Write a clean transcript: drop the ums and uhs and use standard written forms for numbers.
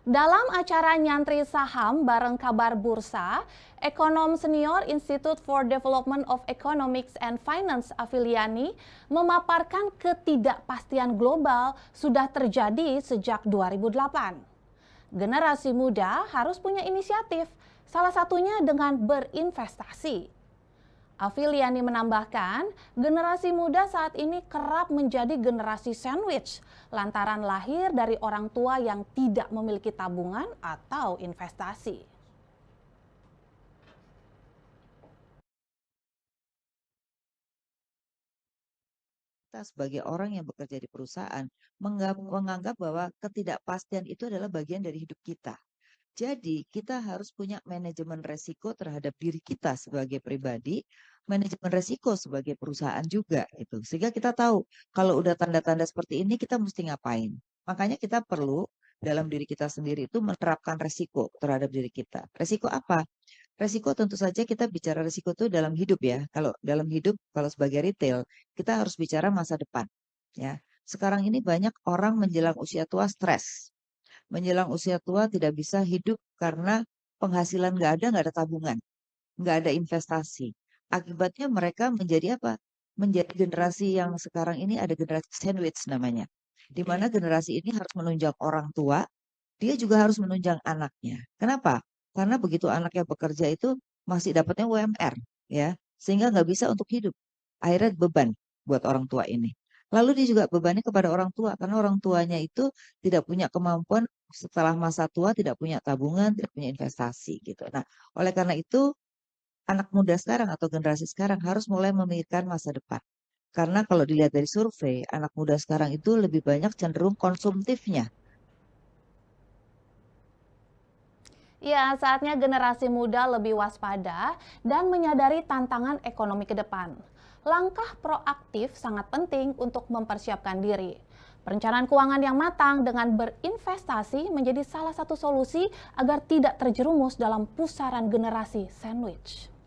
Dalam acara nyantri saham bareng Kabar Bursa, ekonom senior Institute for Development of Economics and Finance Afiliani memaparkan ketidakpastian global sudah terjadi sejak 2008. Generasi muda harus punya inisiatif, salah satunya dengan berinvestasi. Afiliani menambahkan, generasi muda saat ini kerap menjadi generasi sandwich lantaran lahir dari orang tua yang tidak memiliki tabungan atau investasi. Kita sebagai orang yang bekerja di perusahaan menganggap bahwa ketidakpastian itu adalah bagian dari hidup kita. Jadi, kita harus punya manajemen resiko terhadap diri kita sebagai pribadi, manajemen resiko sebagai perusahaan juga itu. Sehingga kita tahu kalau udah tanda-tanda seperti ini kita mesti ngapain. Makanya kita perlu dalam diri kita sendiri itu menerapkan resiko terhadap diri kita. Resiko apa? Resiko tentu saja kita bicara resiko itu dalam hidup ya. Kalau dalam hidup, kalau sebagai retail, kita harus bicara masa depan. Ya, sekarang ini banyak orang menjelang usia tua stres. Menjelang usia tua tidak bisa hidup karena penghasilan nggak ada tabungan, nggak ada investasi. Akibatnya mereka menjadi apa? Menjadi generasi yang sekarang ini ada generasi sandwich namanya. Di mana generasi ini harus menunjang orang tua, dia juga harus menunjang anaknya. Kenapa? Karena begitu anaknya bekerja itu masih dapatnya UMR, ya, sehingga nggak bisa untuk hidup. Akhirnya beban buat orang tua ini. Lalu dia juga bebannya kepada orang tua, karena orang tuanya itu tidak punya kemampuan setelah masa tua, tidak punya tabungan, tidak punya investasi gitu. Nah, oleh karena itu anak muda sekarang atau generasi sekarang harus mulai memikirkan masa depan. Karena kalau dilihat dari survei, anak muda sekarang itu lebih banyak cenderung konsumtifnya. Ya, saatnya generasi muda lebih waspada dan menyadari tantangan ekonomi ke depan. Langkah proaktif sangat penting untuk mempersiapkan diri. Perencanaan keuangan yang matang dengan berinvestasi menjadi salah satu solusi agar tidak terjerumus dalam pusaran generasi sandwich.